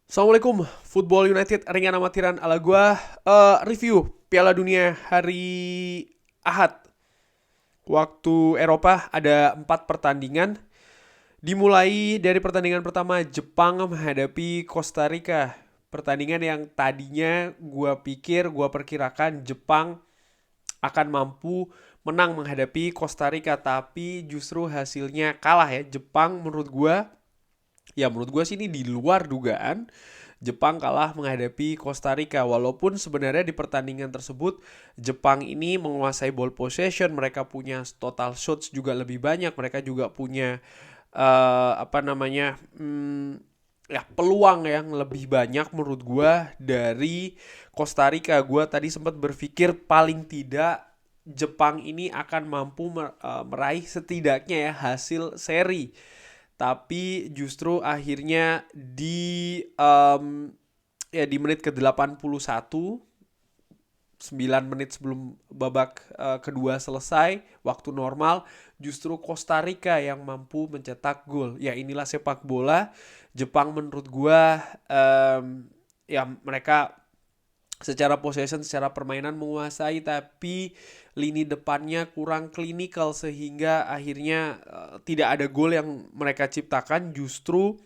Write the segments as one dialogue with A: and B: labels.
A: Assalamualaikum, Football United ringan amatiran ala gua. Review Piala Dunia hari Ahad. Waktu Eropa ada 4 pertandingan. Dimulai dari pertandingan pertama Jepang menghadapi Costa Rica. Pertandingan yang tadinya gua perkirakan Jepang akan mampu menang menghadapi Costa Rica, tapi justru hasilnya kalah ya. Jepang menurut gue sih ini di luar dugaan. Jepang kalah menghadapi Costa Rica, walaupun sebenarnya di pertandingan tersebut Jepang ini menguasai ball possession, mereka punya total shots juga lebih banyak, mereka juga punya peluang yang lebih banyak menurut gue dari Costa Rica. Gue tadi sempat berpikir paling tidak Jepang ini akan mampu meraih setidaknya ya hasil seri, tapi justru akhirnya di menit ke-81, 9 menit sebelum babak kedua selesai, waktu normal, justru Costa Rica yang mampu mencetak gol. Ya inilah sepak bola. Jepang menurut gua ya mereka secara possession, secara permainan menguasai, tapi lini depannya kurang klinikal sehingga akhirnya tidak ada gol yang mereka ciptakan. Justru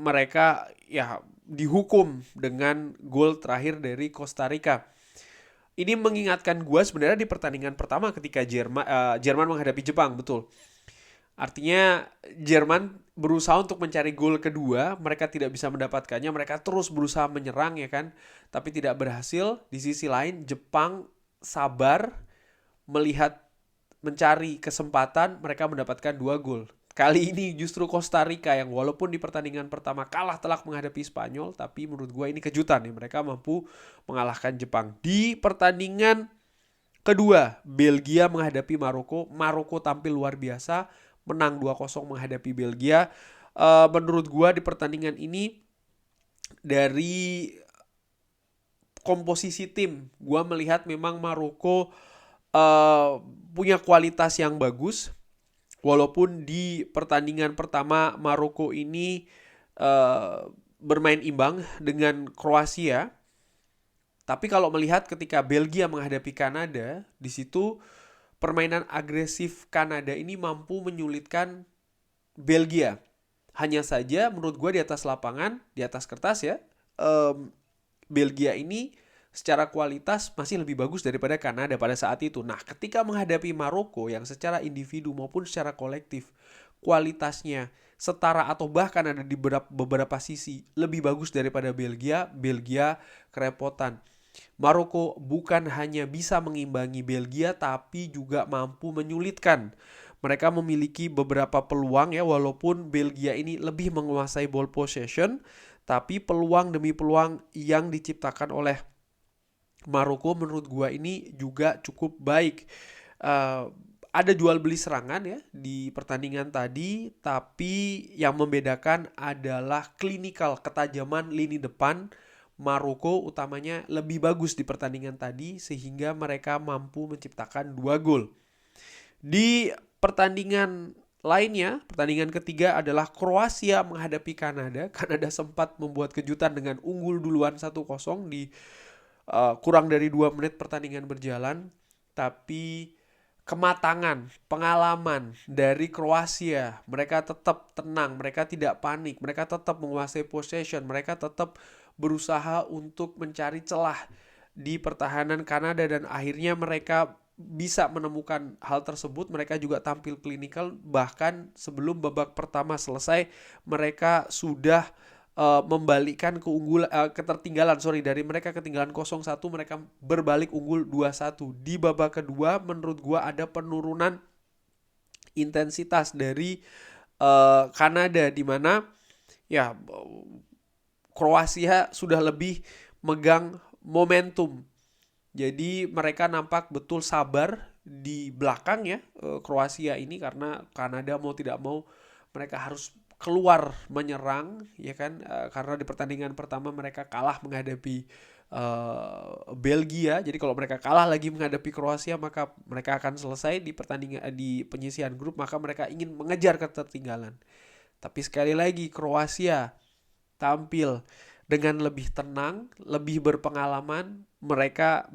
A: mereka ya dihukum dengan gol terakhir dari Costa Rica. Ini mengingatkan gue sebenarnya di pertandingan pertama ketika Jerman menghadapi Jepang, betul. Artinya Jerman berusaha untuk mencari gol kedua, mereka tidak bisa mendapatkannya, mereka terus berusaha menyerang ya kan, tapi tidak berhasil. Di sisi lain Jepang sabar melihat mencari kesempatan, mereka mendapatkan 2 gol. Kali ini justru Costa Rica yang walaupun di pertandingan pertama kalah telak menghadapi Spanyol, tapi menurut gue ini kejutan nih, mereka mampu mengalahkan Jepang. Di pertandingan kedua, Belgia menghadapi Maroko. Maroko tampil luar biasa, menang 2-0 menghadapi Belgia. Menurut gua di pertandingan ini dari komposisi tim, gua melihat memang Maroko punya kualitas yang bagus. Walaupun di pertandingan pertama Maroko ini bermain imbang dengan Kroasia, tapi kalau melihat ketika Belgia menghadapi Kanada, di situ permainan agresif Kanada ini mampu menyulitkan Belgia. Hanya saja menurut gue di atas lapangan, di atas kertas ya, Belgia ini secara kualitas masih lebih bagus daripada Kanada pada saat itu. Nah, ketika menghadapi Maroko yang secara individu maupun secara kolektif kualitasnya setara atau bahkan ada di beberapa sisi lebih bagus daripada Belgia, Belgia kerepotan. Maroko bukan hanya bisa mengimbangi Belgia tapi juga mampu menyulitkan. Mereka memiliki beberapa peluang ya, walaupun Belgia ini lebih menguasai ball possession, tapi peluang demi peluang yang diciptakan oleh Maroko menurut gua ini juga cukup baik. Uh, ada jual beli serangan ya di pertandingan tadi, tapi yang membedakan adalah klinikal, ketajaman lini depan Maroko utamanya lebih bagus di pertandingan tadi sehingga mereka mampu menciptakan 2 gol. Di pertandingan lainnya, pertandingan ketiga adalah Kroasia menghadapi Kanada. Kanada sempat membuat kejutan dengan unggul duluan 1-0 di kurang dari 2 menit pertandingan berjalan, tapi kematangan, pengalaman dari Kroasia, mereka tetap tenang, mereka tidak panik, mereka tetap menguasai possession, mereka tetap berusaha untuk mencari celah di pertahanan Kanada dan akhirnya mereka bisa menemukan hal tersebut. Mereka juga tampil klinikal, bahkan sebelum babak pertama selesai mereka sudah membalikkan ketertinggalan dari mereka ketinggalan 0-1, mereka berbalik unggul 2-1. Di babak kedua menurut gua ada penurunan intensitas dari Kanada di mana ya Kroasia sudah lebih megang momentum. Jadi mereka nampak betul sabar di belakang ya Kroasia ini, karena Kanada mau tidak mau mereka harus keluar menyerang ya kan, karena di pertandingan pertama mereka kalah menghadapi Belgia. Jadi kalau mereka kalah lagi menghadapi Kroasia maka mereka akan selesai di pertandingan di penyisihan grup, maka mereka ingin mengejar ketertinggalan. Tapi sekali lagi Kroasia tampil dengan lebih tenang, lebih berpengalaman. Mereka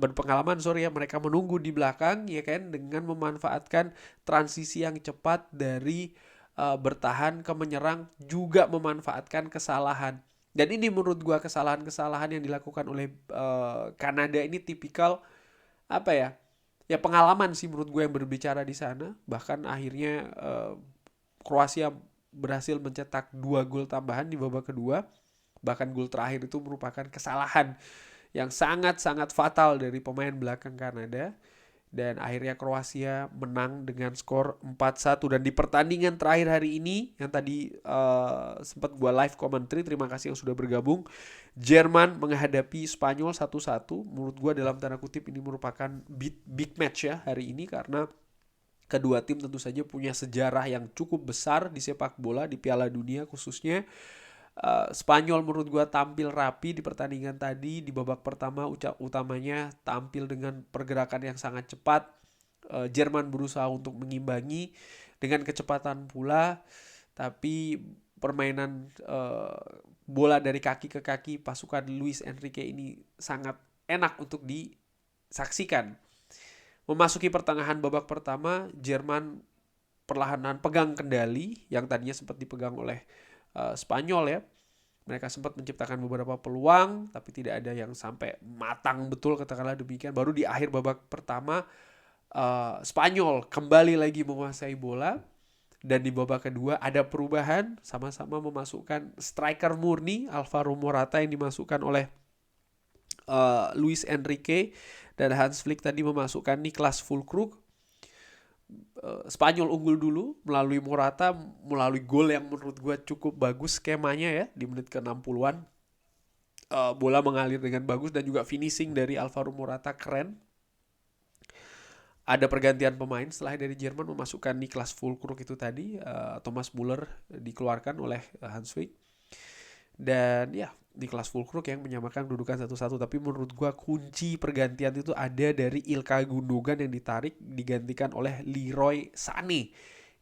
A: menunggu di belakang ya kan, dengan memanfaatkan transisi yang cepat dari bertahan ke menyerang, juga memanfaatkan kesalahan. Dan ini menurut gua kesalahan-kesalahan yang dilakukan oleh Kanada ini tipikal apa ya? Ya pengalaman sih menurut gue yang berbicara di sana. Bahkan akhirnya Kroasia berhasil mencetak 2 gol tambahan di babak kedua. Bahkan gol terakhir itu merupakan kesalahan yang sangat-sangat fatal dari pemain belakang Kanada. Dan akhirnya Kroasia menang dengan skor 4-1. Dan di pertandingan terakhir hari ini, yang tadi sempat gue live commentary, terima kasih yang sudah bergabung. Jerman menghadapi Spanyol 1-1. Menurut gue dalam tanda kutip ini merupakan big match ya hari ini, karena kedua tim tentu saja punya sejarah yang cukup besar di sepak bola, di Piala Dunia khususnya. Spanyol menurut gue tampil rapi di pertandingan tadi. Di babak pertama utamanya tampil dengan pergerakan yang sangat cepat. Jerman berusaha untuk mengimbangi dengan kecepatan pula, tapi permainan bola dari kaki ke kaki pasukan Luis Enrique ini sangat enak untuk disaksikan. Memasuki pertengahan babak pertama, Jerman perlahan pegang kendali yang tadinya sempat dipegang oleh Spanyol ya. Mereka sempat menciptakan beberapa peluang, tapi tidak ada yang sampai matang betul, katakanlah demikian. Baru di akhir babak pertama, Spanyol kembali lagi menguasai bola. Dan di babak kedua ada perubahan, sama-sama memasukkan striker murni Alvaro Morata yang dimasukkan oleh Luis Enrique, dan Hans Flick tadi memasukkan Niklas Füllkrug. Spanyol unggul dulu melalui Morata, melalui gol yang menurut gue cukup bagus skemanya ya di menit ke-60-an. Bola mengalir dengan bagus dan juga finishing dari Alvaro Morata keren. Ada pergantian pemain setelah dari Jerman memasukkan Niklas Füllkrug itu tadi. Thomas Müller dikeluarkan oleh Hans Flick. Dan ya, Niklas Füllkrug yang menyamakan kedudukan 1-1. Tapi menurut gua kunci pergantian itu ada dari Ilkay Gundogan yang ditarik, digantikan oleh Leroy Sané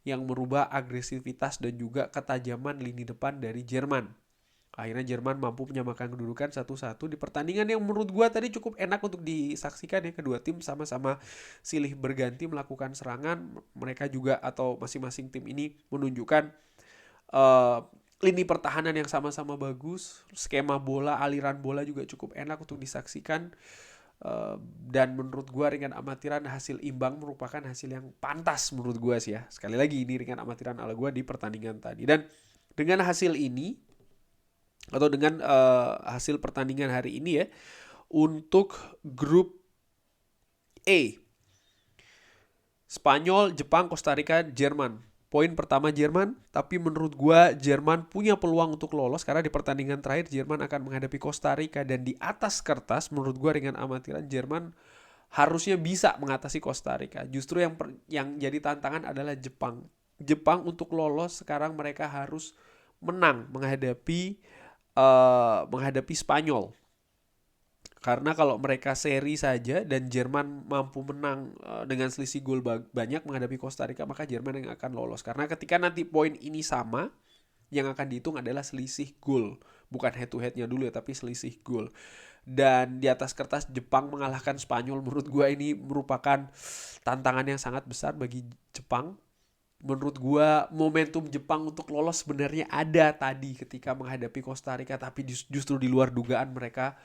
A: yang merubah agresivitas dan juga ketajaman lini depan dari Jerman. Akhirnya Jerman mampu menyamakan kedudukan 1-1 di pertandingan yang menurut gua tadi cukup enak untuk disaksikan ya. Kedua tim sama-sama silih berganti melakukan serangan. Mereka juga atau masing-masing tim ini menunjukkan lini pertahanan yang sama-sama bagus. Skema bola, aliran bola juga cukup enak untuk disaksikan. Dan menurut gue ringan amatiran hasil imbang merupakan hasil yang pantas menurut gue sih ya. Sekali lagi ini ringan amatiran ala gue di pertandingan tadi. Dan dengan hasil ini, atau dengan hasil pertandingan hari ini ya, untuk grup A, Spanyol, Jepang, Costa Rica, Jerman. Poin pertama Jerman, tapi menurut gua Jerman punya peluang untuk lolos karena di pertandingan terakhir Jerman akan menghadapi Costa Rica, dan di atas kertas menurut gua ringan amatiran Jerman harusnya bisa mengatasi Costa Rica. Justru yang jadi tantangan adalah Jepang. Jepang untuk lolos sekarang mereka harus menang menghadapi Spanyol. Karena kalau mereka seri saja dan Jerman mampu menang dengan selisih gol banyak menghadapi Costa Rica, maka Jerman yang akan lolos. Karena ketika nanti poin ini sama, yang akan dihitung adalah selisih gol. Bukan head to headnya dulu ya, tapi selisih gol. Dan di atas kertas Jepang mengalahkan Spanyol, menurut gue ini merupakan tantangan yang sangat besar bagi Jepang. Menurut gue momentum Jepang untuk lolos sebenarnya ada tadi ketika menghadapi Costa Rica, tapi justru di luar dugaan mereka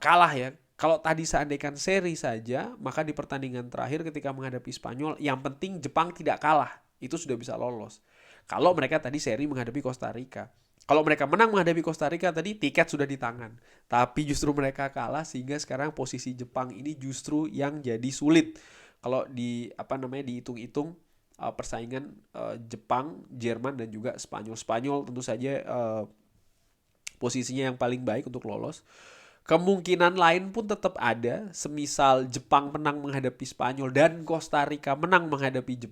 A: kalah ya. Kalau tadi seandainya seri saja, maka di pertandingan terakhir ketika menghadapi Spanyol, yang penting Jepang tidak kalah, itu sudah bisa lolos. Kalau mereka tadi seri menghadapi Costa Rica, kalau mereka menang menghadapi Costa Rica tadi, tiket sudah di tangan. Tapi justru mereka kalah, sehingga sekarang posisi Jepang ini justru yang jadi sulit. Kalau dihitung-hitung persaingan Jepang, Jerman dan juga Spanyol. Spanyol tentu saja posisinya yang paling baik untuk lolos. Kemungkinan lain pun tetap ada, semisal Jepang menang menghadapi Spanyol dan Costa Rica menang menghadapi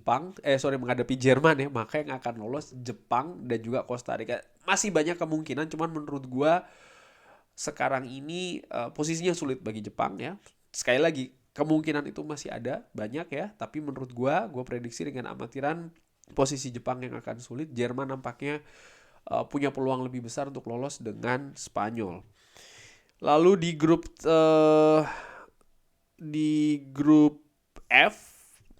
A: menghadapi Jerman ya, maka yang akan lolos Jepang dan juga Costa Rica. Masih banyak kemungkinan, cuman menurut gua sekarang ini posisinya sulit bagi Jepang ya. Sekali lagi, kemungkinan itu masih ada banyak ya, tapi menurut gua prediksi dengan amatiran posisi Jepang yang akan sulit. Jerman nampaknya punya peluang lebih besar untuk lolos dengan Spanyol. Lalu di grup F,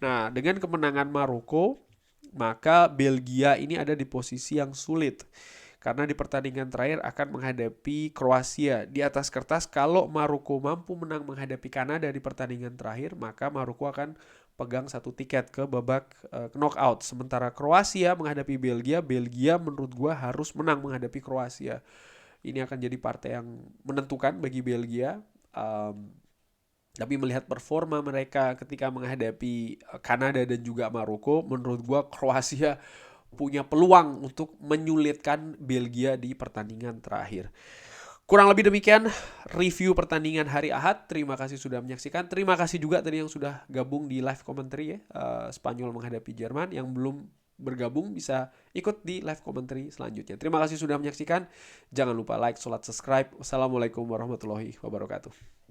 A: nah dengan kemenangan Maroko, maka Belgia ini ada di posisi yang sulit. Karena di pertandingan terakhir akan menghadapi Kroasia. Di atas kertas, kalau Maroko mampu menang menghadapi Kanada di pertandingan terakhir, maka Maroko akan pegang satu tiket ke babak knockout. Sementara Kroasia menghadapi Belgia, Belgia menurut gue harus menang menghadapi Kroasia. Ini akan jadi partai yang menentukan bagi Belgia. Tapi melihat performa mereka ketika menghadapi Kanada dan juga Maroko, menurut gue Kroasia punya peluang untuk menyulitkan Belgia di pertandingan terakhir. Kurang lebih demikian review pertandingan hari Ahad. Terima kasih sudah menyaksikan. Terima kasih juga tadi yang sudah gabung di live commentary ya. Spanyol menghadapi Jerman. Yang belum bergabung bisa ikut di live commentary selanjutnya. Terima kasih sudah menyaksikan. Jangan lupa like, subscribe. Wassalamualaikum warahmatullahi wabarakatuh.